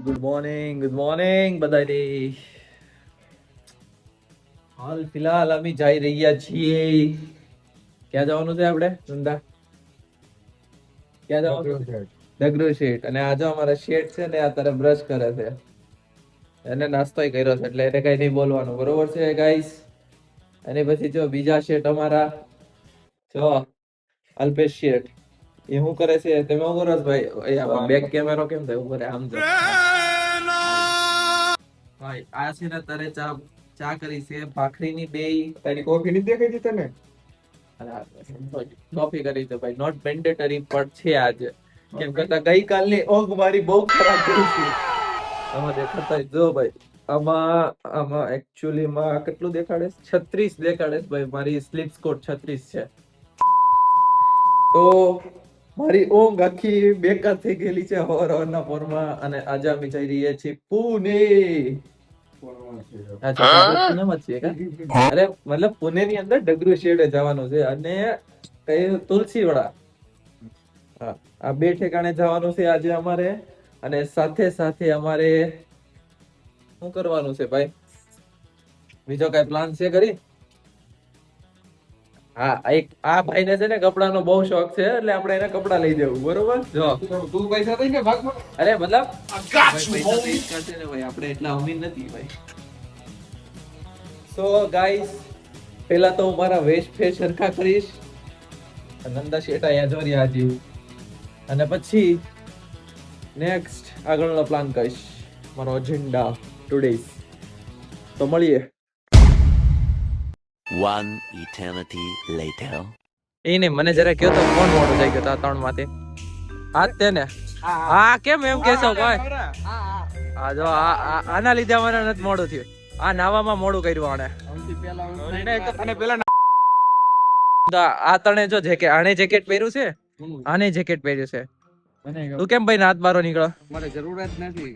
Good morning બધાને. હાલ ફિલહાલ અમે જઈ રહ્યા છીએ. ક્યાં જવાનું છે આપણે ધંધા? ક્યાં જવાનું? ડગરો શેઠ. અને આજે અમારા શેઠ છે ને અત્યારે બ્રશ કરે છે. એને નાસ્તો કર્યો છે એટલે એને કઈ નહીં બોલવાનું, બરોબર છે ગાઈસ? અને પછી જો બીજા શેઠ અમારા જો અલ્પેશ શેઠ, એ શું કરે છે? તમે શું કરો છો ભાઈ? બેક કેમેરો કેમ થાય ઉપર? આમ જો ભાઈ, આ છે ને તારે ચા કરી છે ભાખરીની બે. તારી કોફી નહીં દેખાઈ તને? કોફી કરી છે ભાઈ, નોટ મેન્ડેટરી પણ છે આજે. કેમ કરતા ગઈકાલની ઊંઘ મારી બહુ ખરાબ થઈ છે. આમાં દેખાતા જો ભાઈ, આમાં એકચ્યુઅલી માં કેટલું દેખાડે? 36 દેખાડે ભાઈ. મારી સ્લીપ સ્કોર 36 છે. તો મારી ઊંઘ આખી બેકાર થઈ ગયેલી છે હવારના પોરમાં. અને આજે અમે જઈ રહ્યા છીએ પુણે. અરે મતલબ પુણે ની અંદર ડગરુ શેઠે જવાનું છે અને તુલસીવાડા. હા, આ બે ઠેકાણે જવાનું છે આજે અમારે. અને સાથે સાથે અમારે શું કરવાનું છે ભાઈ? બીજો કઈ પ્લાન છે કરી? હા, આ ભાઈને છે ને કપડાનો બહુ શોખ છે એટલે આપણે એને કપડા લઈ દેવું, બરોબર? જો તું પૈસા દઈ ને ભાગમાં. અરે મતલબ પૈસા તો ઈ જ કરશે ને ભાઈ, આપણે એટલા અમીર નથી ભાઈ. સો ગાઈસ, પહેલા તો હું મારા વેસ્ટ ફેસ સરખા કરીશ. નંદા શેઠ અહીંયા જો રહ્યા હજી. અને પછી નેક્સ્ટ આગળનો પ્લાન કરીશ, મારો એજન્ડા ટુડેઝ. તો મળીએ. One eternity later. એ નહીં, મને જરા કહો તો કોણ મોડું થઈ ગયો 3 માંથી? આ જ તે ને? હા, કેમ એમ કહેશો ભાઈ? હા જો આના લીધે અમારે નથી મોડું થયું. આ નાવામાં મોડું કર્યું આણે. આ તણે જો જેકેટ, આને જેકેટ પહેર્યું છે, આને જેકેટ પહેર્યું છે. તું કેમ ભાઈ નાત બારો નીકળો? મારે જરૂરત નથી.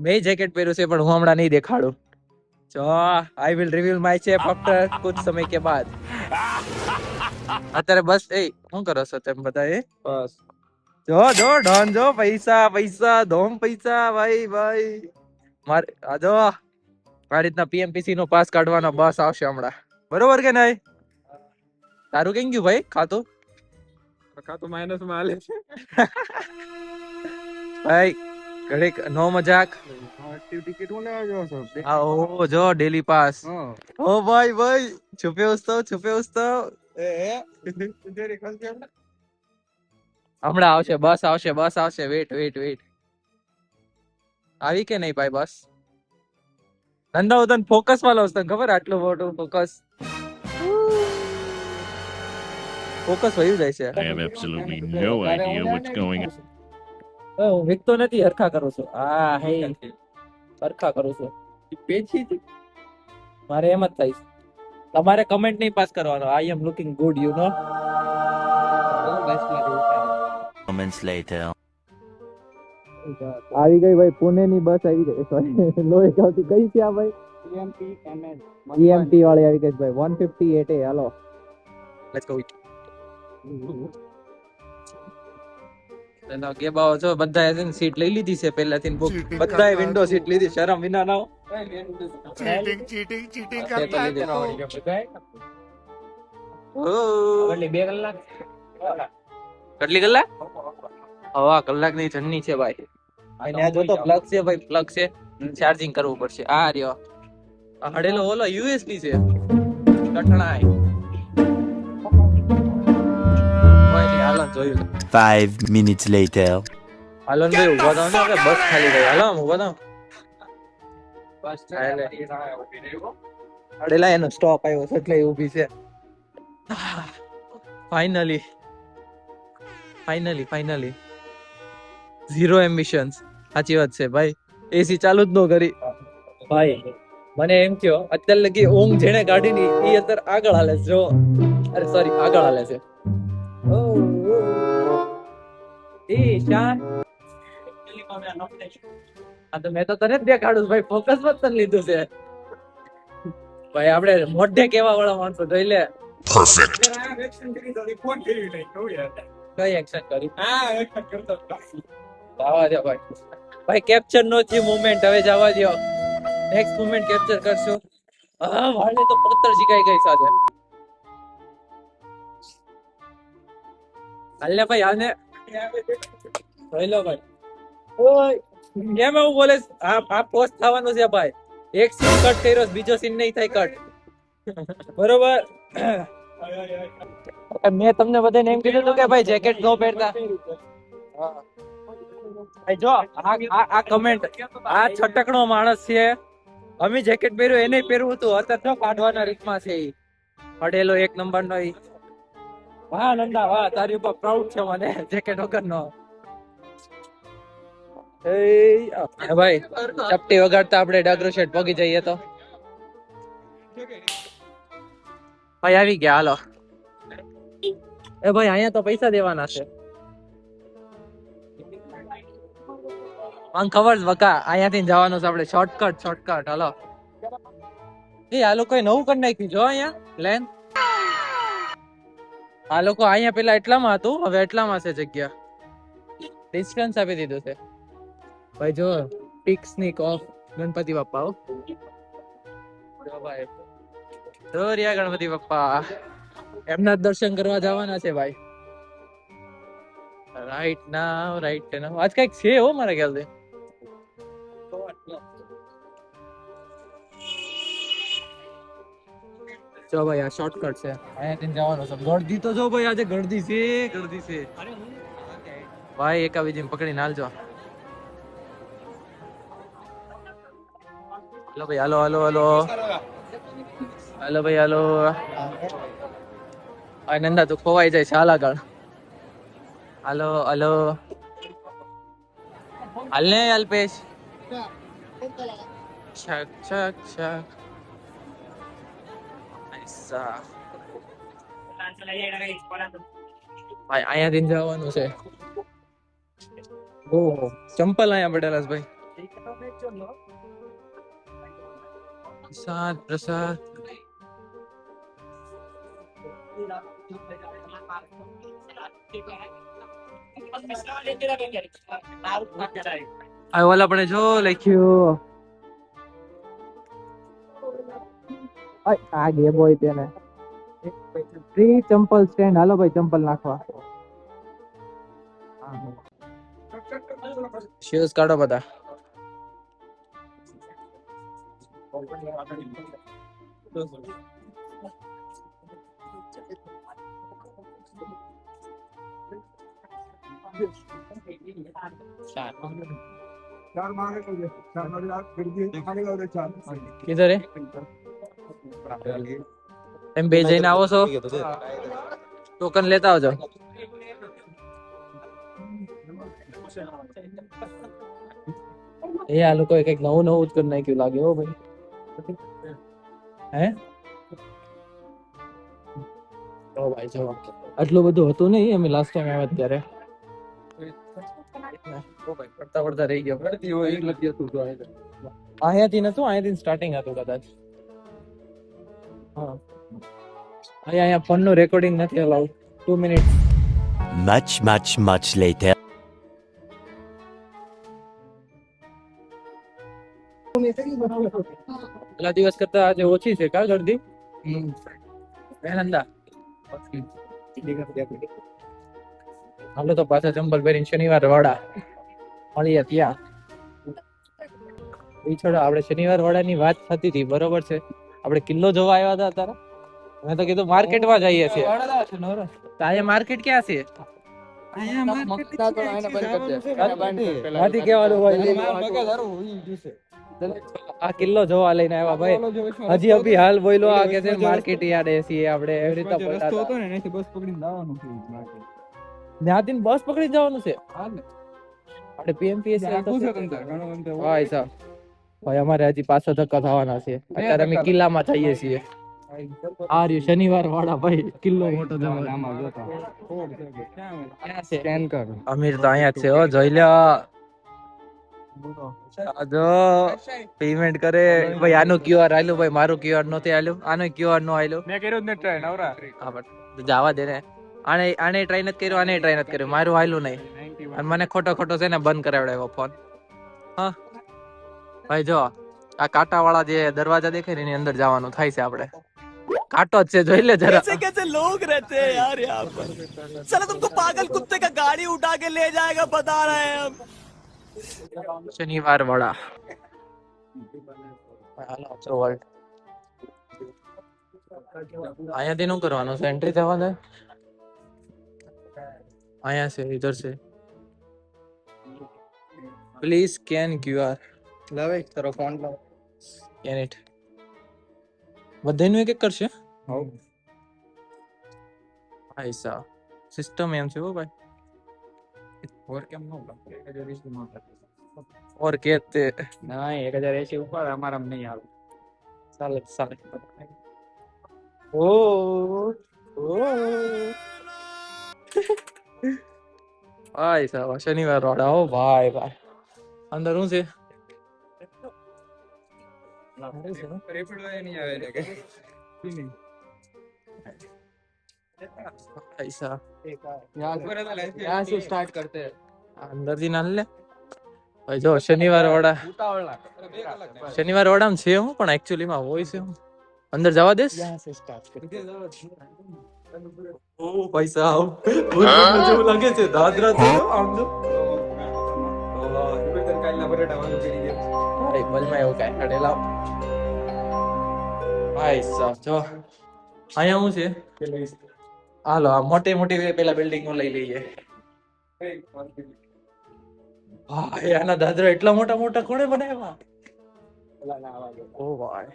મેં જેકેટ પહેર્યું છે પણ હું હમણાં નહીં દેખાડું. જો I will reveal my shape after કુછ સમય કે બાદ. અત્યારે બસ એ શું કરો છો તેમ બધા? એ બસ જો ડોન જો પૈસા ધોમ પૈસા ભાઈ. મારે આ જો આ રીતના પીએમપીસી નો પાસ કાઢવાનો બસ આવશે હમણાં, બરોબર કે નહીં? તારું કેમ ગયું ભાઈ ખાતું? ખાતું માઇનસ માં હાલે છે ભાઈ. ઘડીક નો મજાક. ટિકિટ હું લેવા ગયો છું. ઓ જો ડેલી પાસ. ઓ ભાઈ છુપે ઉસ્તવ. હમણાં આવશે બસ આવશે. વેટ. આવી કે નહીં ભાઈ બસ? ધંધા ઉધન ફોકસ વાળો હશે, ખબર? આટલું મોટું ફોકસ વયું જાય છે. I have absolutely no idea what's going on. હું વિકતો નથી, હરખા કરું છું. હરખા કરું છું. પેછી મારે એમ જ થાય. તમારે કમેન્ટ નહીં પાસ કરવાનો. I am looking good, you know. Moments later. આવી ગઈ ભાઈ, પુણે ની બસ આવી ગઈ. સોરી, લોહીગાંવ થી કઈ છે આ ભાઈ? EMP વાળી આવી ગઈ ભાઈ. 158 હાલો, લેટ્સ ગો. ગેબાઓ છો બધાએ છે ને સીટ લઈ લીધી છે પહેલાથી બુક. બધાએ વિન્ડો સીટ લીધી. શરમ વિના ના હો. ચીટિંગ કેટલી કલાક? હવા કલાક ની જર્ની છે ભાઈ. અને આ જો તો પ્લગ છે ભાઈ, પ્લગ છે. ચાર્જિંગ કરવું પડશે. આ રહ્યો આ હડેલો ઓલો USB છે. કટણાય ભાઈ ની હાલત જોયું. 5 minutes later. હાલો ભાઈ ઉભા થાવ ને, હવે બસ ખાલી ગઈ. હાલો ઉભા થાવ. બસ હડેલા એનો સ્ટોપ આવ્યો છે એટલે ઊભી છે. ફાઇનલી 0 એમ્બિશન્સ. સાચી વાત છે ભાઈ. એસી ચાલુ જ ન કરી ભાઈ. મને એમ કયો અત્યારે લગી ઊંઘ જેને કાઢી ની એ અત્યારે આગળ હાલે છે. જો અરે સોરી, આગળ હાલે છે. મેં તો તને જ દેખાડું ભાઈ, ફોકસ માં તને લીધું છે ભાઈ. આપણે મોઢે કેવા વાળા માણસો જોઈ લે. Perfect. કઈ એક્શન કરી? આવા દે ભાઈ. ભાઈ કેપ્ચર નો થયું મુમેન્ટ, હવે જવા દો. નેક્સ્ટ મુમેન્ટ કેપ્ચર કરશું. હા વાળે તો પત્તર શીખાઈ ગઈ સાથે. હાલને ભાઈ હાલને જોઈ લો ભાઈ. ઓય કેમ એવું બોલે? આ પોસ્ટ થવાનું છે ભાઈ. એક સીન કટ કર્યો, બીજો સીન નહીં થાય કટ. બરોબર. મેં તમને બધાને એમ કીધું હતું કે ભાઈ જેકેટ ન પહેરતા. ભાઈ જો આ કમેન્ટ, આ છટકણો માણસ છે. અમે જેકેટ પહેર્યું એને પહેરવું હતું, અત્યારે તો કાઢવાના રીતમાં છે. ઈ અડેલો 1 નંબરનો ઈ. વાહ નંદા વાહ, તારી ઉપર પ્રાઉડ છે મને જેકેટ વગરનો. એ ભાઈ ચપટી વગાડતા આપણે ડાગરો શેઠ પગી જઈએ તો. ભાઈ આવી ગયા હાલો. એ ભાઈ અહીંયા તો પૈસા દેવાના છે. મને ખબર છે બકા, અહીંયાથી જવાનું છે આપણે. શોર્ટકટ હાલો. એ આ લોકોએ નવું કરી નાખ્યું જો અહીંયા પ્લેન. આ લોકો અહીંયા પેલા એટલામાં હતું, હવે એટલામાં છે જગ્યા. ડિસ્ટન્સ આપી દીધું છે ભાઈ. જો પિક્સનિક ઓફ ગણપતિ બાપ્પા. જો ભાઈ જો રહ્યા ગણપતિ બાપ્પા, એમના દર્શન કરવા જવાના છે ભાઈ. રાઈટ નાવ આજ કઈક છે હો મારા ખ્યાલથી. જો ભાઈ આ શોર્ટકટ છે, અહીંયાથી જવાનું છે. ગળદી તો જો ભાઈ આજે ગળદી છે ભાઈ. એકા બીજી પકડીને હાલજો. હાલો ભાઈ હાલો ભાઈ હાલો. આ નંદા તું ખોવાઈ જાય છે, હાલ આગળ. હાલો હાલને અલ્પેશ. છક ભાઈ અહીંયાથી જવાનું છે. ઓહો ચંપલ અહીંયા પડેલા છે ભાઈ. પ્રસાદ ઓલા આપણે જો લખ્યું આ ગે બોય તેને ફ્રી ચંપલ સ્ટેન્ડ. હાલો ભાઈ ચંપલ નાખવા. શૂઝ કાઢો બધા. કિધર હે એમ બે જઈને આવો છો, ટોકન લેતા આવજો. એ આ લોકોએ કઈક નવું જ કરી નાખ્યું લાગે હો ભાઈ. હે ઓ ભાઈ જો આટલું બધું હતું નહીં અમે લાસ્ટ ટાઈમ આવ્યા ત્યારે. ઓ ભાઈ પડતા રહી ગયો. અહીંયાથી નતું, અહીંયાથી સ્ટાર્ટિંગ હતું કદાચ. હા અહીંયા ફોન નું રેકોર્ડિંગ નથી અલાઉડ. 2 મિનિટ. Much later. પેલા દિવસ કરતા આજે ઓછી છે કા ગરદી? નંદા હાલો તો પાછા ચંપલ પહેરીને શનિવાર વાડા મળીએ ત્યાં. એ છોડો, આપણે શનિવાર વાડાની વાત થતી હતી બરોબર છે. આપણે કિલ્લો જોવા આવ્યા હતા તારા. મેં તો કીધું માર્કેટમાં જઈએ છીએ. અહીંયા માર્કેટ ક્યાં છે? આ કિલ્લો જોવા લઈને આવ્યા ભાઈ. હજી અભી હાલ બોલ્યો આ કે છે માર્કેટ યાદ છીએ આપણે એવી રીતે રસ્તો હતો ને, એનાથી બસ પકડીને જવાનું છે માર્કેટ. ત્યાંથી બસ પકડીને જવાનું છે. આપણે પીએમપીએસસી આખું છે તંત્ર ઘણો ભાઈ સાહેબ. ભાઈ અમારે હજી પાછો ધક્કા થવાના છે. અત્યારે અમે કિલ્લામાં જઈએ છીએ. આ રહ્યું શનિવાર વાળા ભાઈ, કિલ્લો મોટો અમીર તો અહીંયા જ છે હો. જોઈ લો જો પેમેન્ટ કરે ભાઈ. આનું ક્યુઆર આલ્યું ભાઈ, મારું ક્યુઆર નહોતું આલ્યું. આનું ક્યુઆર નો આલ્યું. મેં કર્યું જ ને ટ્રાય નવરા. હા પણ જવા દે ને. આને ટ્રાય નથી કર્યો, આને ટ્રાય નથી કર્યો. મારું આલ્યું નહીં અને મને ખોટો છે ને બંધ કરાવડાવ્યો ફોન. હા ભાઈ જો આ કાંટા વાળા જે દરવાજા દેખાય ને એની અંદર જવાનું થાય છે આપણે. કાંટો જ છે જોઈ લે જરા. कैसे लोग रहते हैं यार यहाँ पर साला तुमको पागल कुत्ते का गाड़ी उठा के ले जाएगा बता रहे हैं हम શનિવાર વાળા હાલો ચલો વર્લ્ડ. અહીંયાથી શું કરવાનું છે? એન્ટ્રી થવા દે. અહીંયા છે ઇધર છે. Please scan QR. લાવે તારો ફોન લાવ. Scan it. બધાયનું એક એક કરશે. ભાઈ સાહેબ સિસ્ટમ એમ છે હો ભાઈ. ઓર કેમ નો લાવ? 1080 માં. ઓર કેતે ના 1080 ઉપર અમારામ નહીં આવે. ચાલે ચાલે. ઓ ભાઈ સાહેબ શનિવાર વાળા હો ભાઈ ભાઈ. અંદર શું છે? રેપિડ નહીં આવે ને કે. ભાઈ સાહેબ यहाँ से स्टार्ट करते हैं. અંદર થી ના લે ભાઈ જો શનિવાર વાળા. શનિવાર વાળામાં છે હું પણ એકચ્યુઅલી માં હોય છે હું અંદર જવા દેસ. यहाँ से स्टार्ट करते हैं. ઓ ભાઈ સાહેબ ભૂત જેવું લાગે છે. દાદરા તો આમ તો કાલના બટેટા વાળું કરી દે. ભાઈ બલમાં એવું કાંઈ હડેલા. ભાઈ સાહેબ જો અહીંયા શું છે? હાલો આ મોટી મોટી પેલા બિલ્ડિંગો લઈ લઈએ. ભાઈ આના દાદરા એટલા મોટા મોટા કોણે બનાવ્યા? ઓ ભાઈ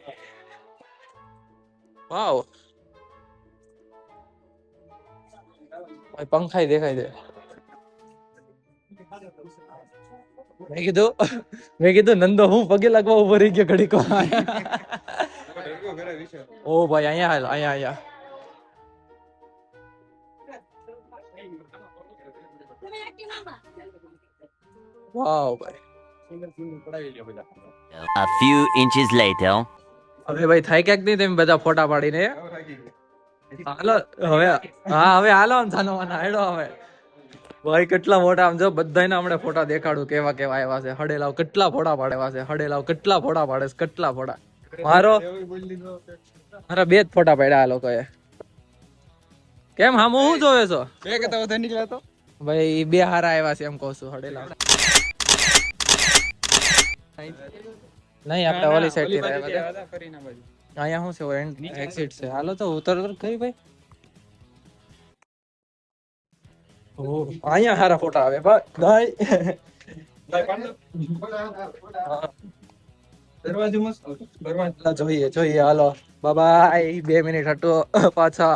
વાવ. ભાઈ પંખાઈ દેખાય છે. મેં કીધું નંદો હું પગે લાગવા ઉભો રહી ગયો ઘડીક વાર. ઓ ભાઈ અહીંયા હાલ અહીંયા વાવ ભાઈ. A few inches later. હવે ભાઈ થાય ક્યાંક નહીં તમે બધા ફોટા પાડીને. હાલો હવે હા હવે હાલો આમ થાનો હેડો હવે. ભાઈ કેટલા મોટા આમ જો બધાયના હમણે ફોટા દેખાડું કેવા કેવા આવ્યા છે. હડેલાવ કેટલા ફોટા પાડેવા છે. હડેલાવ કેટલા ફોટા પાડે છે. કેટલા ફોટા મારા બે જ ફોટા પાડ્યા આ લોકોએ. કેમ હામો હું જોવે છો? બે કે તો વધારે નીકળ્યા તો ભાઈ બે હારા આવ્યા છે એમ કહું છું. હડેલાવ નહીં આપણે ઓલી સાઈડ થી આવ્યા હતા. કરીને બાજુ અહીંયા શું છે? એક્ઝિટ છે. હાલો તો ઉતર કઈ ભાઈ. અહીંયા હારા ફોટા આવે ભાઈ. દરવાજો મસ્ત દરવાજો જોઈએ જોઈએ હાલો બાય. 2 મિનિટ હટો પાછા.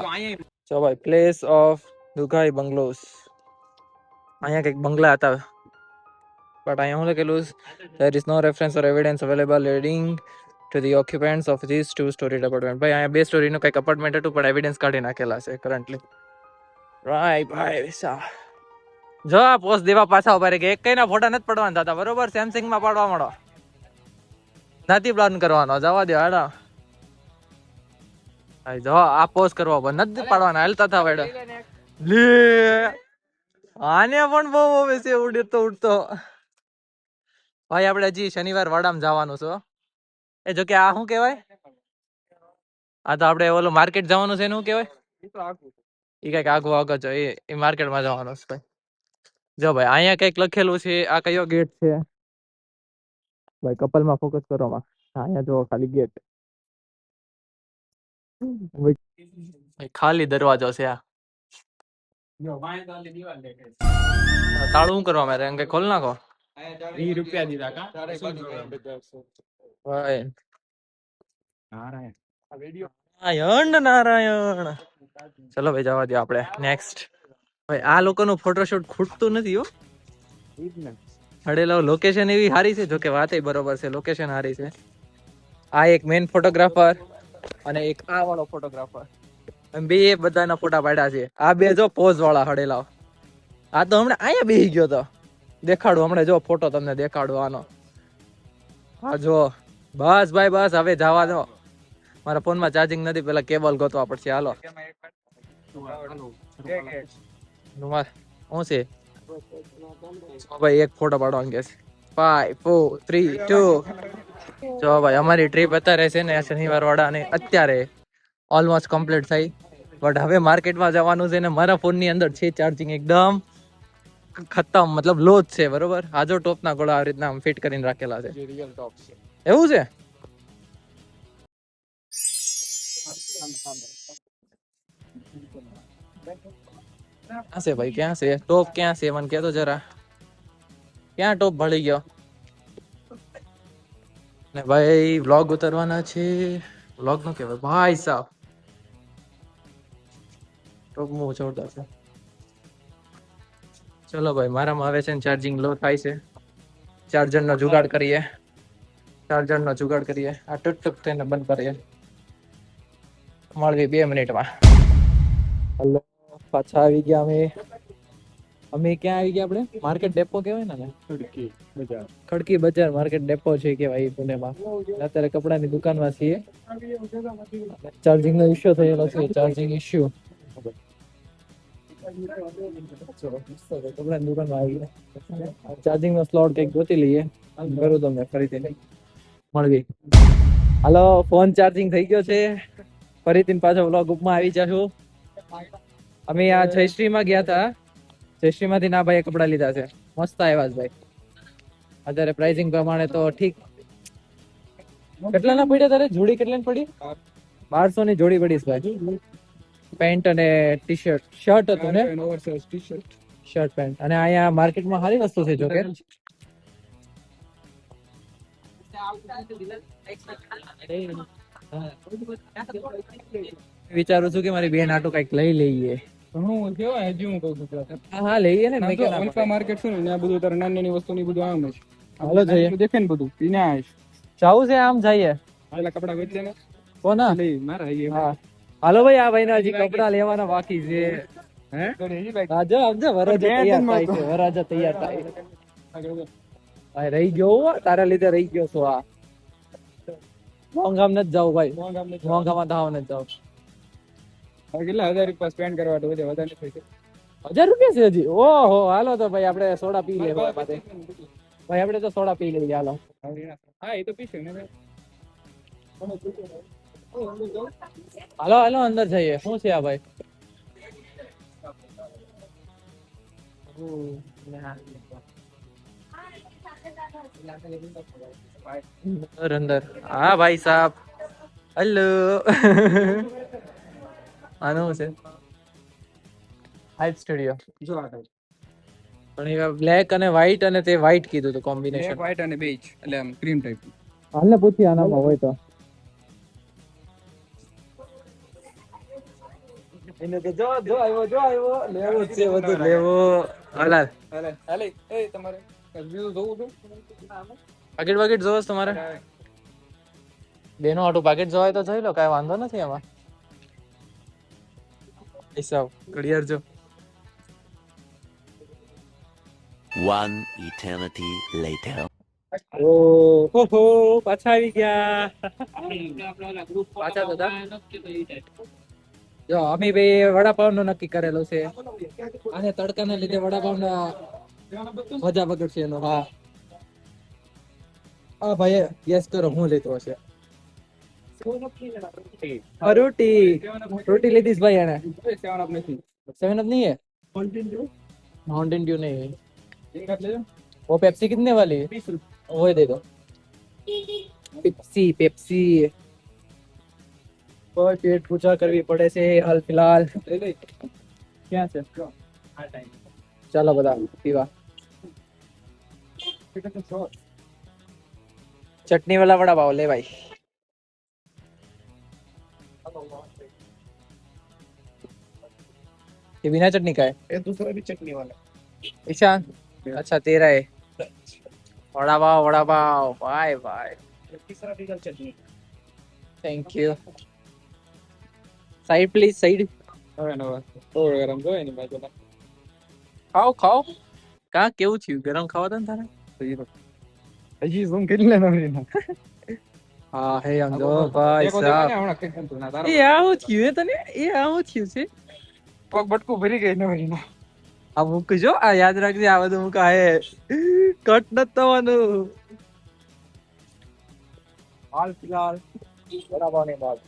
ચો ભાઈ પ્લેસ ઓફ દુગાઈ બંગલોસ. અહીંયા કઈક બંગલા હતા બટ અહીંયા હું લખેલું there is no reference or evidence available leading to the occupants of these 2 story apartment. ભાઈ અહીંયા 2 સ્ટોરી નું કઈક અપાર્ટમેન્ટ હતું પણ એવિડન્સ કાઢી નાખેલા છે કરન્ટલી. રાઈટ ભાઈ વિસા જો આ પોસ્ટ દેવા પાછા ઉભા રહી ગયા. એક કઈ ના ફોટા નથી પડવાના થતા બરોબર. સેમસંગ માં પાડવા મળો નથી પ્લાન કરવાનો. જવા દો હેડા. જો આ પોસ્ટ કરવા બંધ નથી પાડવાના. હાલતા થા વેડો લે આને પણ બહુ હવે છે ઉડતો ઉડતો. ભાઈ આપણે હજી શનિવાર વાડામાં જવાનું છે. એ જો કે આ શું કહેવાય? આ તો આપણે ઓલું માર્કેટ જવાનું છે એનું શું કહેવાય? એ કઈક આગળ આગળ છે એ માર્કેટમાં જવાનું છે ભાઈ. જો ભાઈ અહીંયા કઈક લખેલું છે. આ કયો ગેટ છે ભાઈ? કપલમાં ફોકસ કરો માં. અહીંયા જો ખાલી ગેટ ભાઈ ખાલી દરવાજો છે. આ જો વાય તો આલી દીવાલ દેખાય. તાળું શું કરવા મારે એમ કે ખોલ નાખો 20 રૂપિયા દીધા કા ભાઈ. નારાયણ નારાયણ નારાયણ. ચલો ભાઈ જવા દો આપણે નેક્સ્ટ. ભાઈ આ લોકોનું ફોટોશૂટ ખૂટતું નથી હો. હડેલા લોકેશન એવી સારી છે. જો કે વાત બરોબર છે. લોકેશન સારી છે. આ એક મેઇન ફોટોગ્રાફર અને એક આ વાળો ફોટોગ્રાફર બે બધાના ફોટા પાડ્યા છે. આ બે જો પોઝ વાળા હડેલા. આ તો હમણાં અહીંયા બેસી ગયો તો. દેખાડું હમણાં જો ફોટો તમને દેખાડું આનો. હા જો બસ ભાઈ બસ હવે જવા દો. મારા ફોનમાં ચાર્જિંગ નથી. પેલા કેબલ ગોતવા પડશે. હાલો શું છે ભાઈ? એક ફોટો પાડવાનો કે છે. 5 4 3 2 જો ભાઈ અમારી ટ્રીપ અત્યારે છે ને શનિવાર વાળાની અત્યારે ઓલમોસ્ટ કમ્પ્લીટ થઈ, બટ હવે માર્કેટમાં જવાનું છે ને મારા ફોનની અંદર છે ચાર્જિંગ એકદમ ખતમ, મતલબ લો જ છે, બરોબર. આ જો ટોપના ગોળા આવી રીતના ફિટ કરીને રાખેલા છે, રિયલ ટોપ છે. એવું છે. ક્યાં છે ભાઈ, ક્યાં છે ટોપ, ક્યાં છે મને કહેતો જરા, ક્યાં ટોપ ભળી ગયો. ને ભાઈ વ્લોગ ઉતારવાના છે, વ્લોગ નો કહેવાય ભાઈ સાહેબ, ટોપ મો જોરદાર છે. ચલો ભાઈ મારામાં આવે છે ને ચાર્જિંગ લો થાય છે, ચાર્જર નો જુગાડ કરીએ, ચાર્જર નો જુગાડ કરીએ. આ ટક થઈને બંધ કરીએ, મળવી 2 મિનિટમાં. હલો, પાછા આવી ગયા અમે ક્યાં આવી ગયા? આપણે માર્કેટ ડેપો કહેવાય ને, ખડકી બજાર માર્કેટ ડેપો છે કેવાય પુણેમાં. અત્યારે કપડાની દુકાનમાં છીએ, ચાર્જિંગ નો ઇશ્યુ થયેલો છે, ચાર્જિંગ ઇશ્યુ. કપડાની દુકાનમાં આવી ગયા, ચાર્જિંગ નો સ્લોટ કંઈક ગોતી લઈએ, કરું તમને ફરીથી મળવી. હાલો, ફોન ચાર્જિંગ થઈ ગયો છે, ફરીથી પાછો વ્લોગ ઉપમાં આવી જાશું. અમે આ જયશ્રીમાં ગયા હતા, જયશ્રી માંથી ના ભાઈ કપડા લીધા છે, મસ્ત આવ્યા છે ભાઈ. અત્યારે પ્રાઇસિંગ પ્રમાણે તો ઠીક. કેટલા ના પડ્યા તારે? જોડી કેટલા ની પડી? 1200 ની જોડી પડી ભાઈ. પેન્ટ અને ટી શર્ટ, શર્ટ હતું ને, ઓવરસાઇઝ ટી-શર્ટ, શર્ટ પેન્ટ. અને અહીંયા માર્કેટમાં સારી વસ્તુ છે જો કે. વિચારું છું કે મારી બેન આટો કઈક લઈ લઈએ. ઘણું કેવાય હજી હું કહું છું. હા લઈએ ને, મેં કે ના અલ્ફા માર્કેટ છે ને ત્યાં બધું તારે નાની નાની વસ્તુ ની બધું આમ છે. હાલો જઈએ. દેખે ને બધું એને આવીશ. જાવું છે, આમ જઈએ. પેલા કપડા વેચે ને કોના? લઈ મારા એ હા હાલો ભાઈ, આ ભાઈ ના હજી કપડા લેવાના બાકી છે. હે આજો આમજો, વરાજા તૈયાર થાય છે, વરાજા તૈયાર થાય. ભાઈ રહી ગયો હો, તારા લીધે રહી ગયો છો. આ મોંઘામ નથી જાવ ભાઈ, મોંઘામાં ધાવ નથી જાવ. કેટલા 1000 રૂપિયા સ્પેન્ડ કરવા તો વધારે નથી થઈ. 1000 રૂપિયા છે હજી? ઓહો, હાલો તો ભાઈ આપણે સોડા પી લે ભાઈ. ભાઈ આપણે તો સોડા પી લઈએ, હાલો. હા એ તો પીશે ને. હાલો હાલો અંદર જઈએ. શું છે આ ભાઈ? અંદર હા ભાઈ સાહેબ, હેલો. આનું છે હાઇટ સ્ટુડિયો. જો આ ટાઈપ પણ એ બ્લેક અને વ્હાઈટ, અને તે વ્હાઈટ કીધું તો કોમ્બિનેશન. બ્લેક વ્હાઈટ અને બેજ, એટલે આમ ક્રીમ ટાઈપ. હાલને પૂછી આનામાં હોય તો. એને તો જો જો આવ્યો લેવો જ છે, બધું લેવો. હાલાલ હાલે એ તમારે બીજું જોવું છું. પાકેટ પાકેટ જોવો છો તમારે? બેનો આટું પાકેટ જોવાય તો જોઈ લો, કાંઈ વાંધો નથી એમાં. હિસાબ ઘડિયાળ જો. One eternity later. ઓહો, પાછા આવી ગયા. પાછા તો જો અમે ભાઈ વડાપાવ નું નક્કી કરેલું છે. અને તડકાને લીધે વડાપાવ ના મજા બગડશે એનો. હા આ ભાઈ ગેસ કરો હું લેતો હશે. રોટી રોટી લીધીશ ભાઈ એને. 7 અપ નથી. 7 अप नहीं है? माउंटेन ड्यू नहीं है. एक कप ले लो. वो पेप्सी कितने वाली है? 20 रुपए. वो दे दो. Pepsi Pepsi. और पेट पूजा करवी पड़े से हाल फिलहाल. ले ले. क्या છે? આ ટાઈમ. ચાલો બધા પીવા. चटनी वाला वड़ा पाव ले भाई. ये बिना चटनी का है? ये दूसरा भी चटनी वाला. ईशान अच्छा तेरा है. Vada pav bye bye. तीसरा भी chutney. Thank you. Side please side. હવે નવા તો ગરમ જોઈએ ને બાજુમાં. ખાઓ ખાઓ. કા કેવું થયું? ગરમ ખાવા દે ને તારે. હજી ઝૂમ કરી લે નવરી ના. હા હે અંજો ભાઈ સાહેબ. હમણાં કઈ હતું ના તારો એ આવું થયું તને? એ આવું થયું છે? પગ બટકું ભરી ગઈ નવરી ના. આ મૂકજો, આ યાદ રાખજે, આ બધું મૂકા હે. કટ નથી થવાનું. હાલ ફિલહાલ વડાપાવની વાત.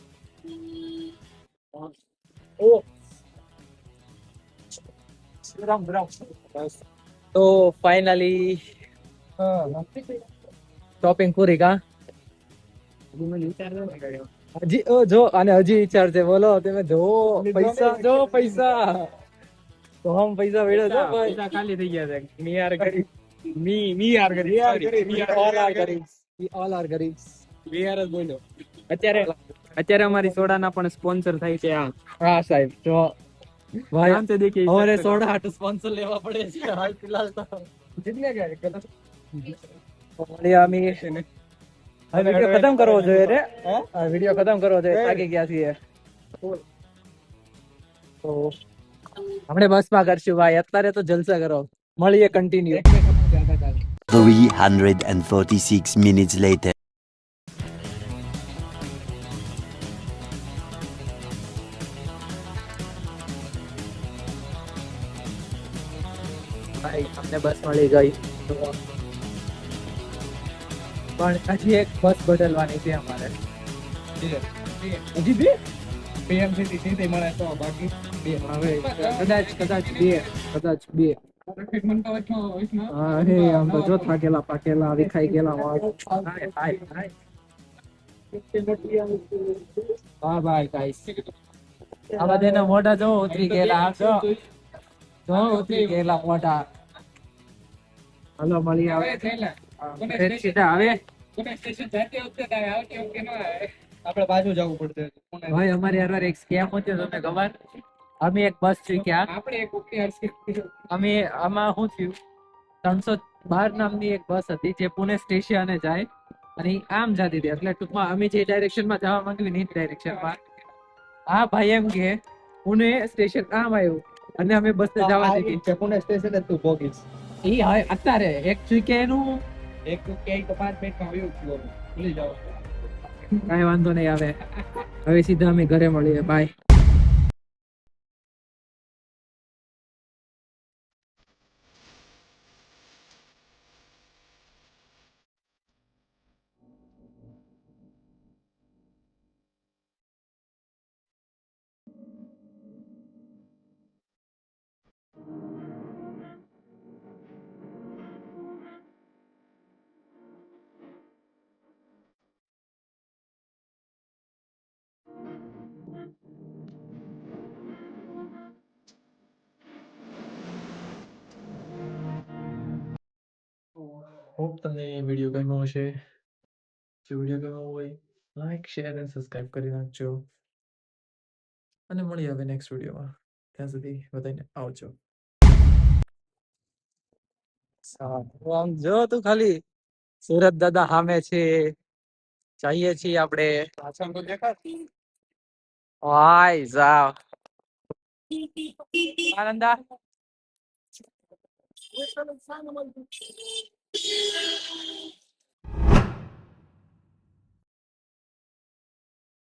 તો ફાઇનલી શોપિંગ પૂરી કા હજી જો અને હજી વિચાર છે બોલો તમે જો પૈસા જો પૈસા તો હમ પૈસા વેડ્યો છો ભાઈ પૈસા ખાલી થઈ ગયા છે. મી યાર ગરીબ. મી યાર ગરીબ. ઓલ આર ગરીબ્સ વી ઓલ આર ગરીબ્સ મી યાર જ બોલ્યો. અત્યારે અમારી સોડાના પણ સ્પોન્સર થાય છે. હા સાહેબ જો ભાઈ નામ से देखिए અમારે સોડા હાટુ સ્પોન્સર લેવા પડે છે હાલ ફિલહાલ તો कितने का है? મળી આમી હવે વિડિયો ખતમ કરવો જોઈએ રે વિડિયો ખતમ કરવો જોઈએ થાકી ગયા છીએ તો આપણે બસમાં કરશું ભાઈ અત્યારે તો જલસા કરો મળીએ કન્ટિન્યુ 346 minutes later. ભાઈ અમને બસ મળી ગઈ પણ હજી એક બસ બદલવાની છે અમારે હજી બે PMCT સીધી મળે તો બાકી હવે કદાચ બે ટ્રીટમેન્ટ તો વચમાં હા હે આમ તો જો થાકેલા પાકેલા વિખાઈ ગયેલા વાળ હા ભાઈ ગાઈસ આ બધાના મોઢા જો ઉતરી ગયેલા આમ જો ઉતરી ગયેલા મોઢા હાલો મળી આવે સીધા આવે સ્ટેશન જાતે વખતે આવે આવતી વખતે ન આવે. આપણે બાજુ જવું પડશે. ભાઈ અમારી હારે એક સ્કેમ હતો તમને ખબર અમે એક બસ ચૂક્યા આપણે એક વખતે અમે આમાં શું થયું 312 નામની એક બસ હતી જે પુણે સ્ટેશને જાય અને ઈ આમ જતી હતી એટલે ટૂંકમાં અમે જે ડાયરેક્શનમાં જવા માંગવી ને એ ડાયરેક્શનમાં આ ભાઈ એમ કે પુણે સ્ટેશન આમ આવ્યું અને અમે બસ જવા દીધી પુણે સ્ટેશન તું ભોગીશ. ઈ હવે અત્યારે એક ચૂક્યા એનું એક કે તો 5 મિનિટમાં આવ્યું છું. ભૂલી જાવ. કાંઈ વાંધો નહીં આવે હવે સીધા અમે ઘરે મળીએ બાય હોપ તમને વિડીયો ગમ્યો હશે જો વિડીયો ગમ્યો હોય લાઈક શેર અને સબસ્ક્રાઇબ કરી નાખજો અને મળીએ હવે નેક્સ્ટ વિડીયોમાં ત્યાં સુધી બધાને આવજો આમ જો તું ખાલી સુરત દાદા સામે છે જઈએ છીએ આપણે પાછળ તો દેખાતી. ભાઈ જાવ આનંદા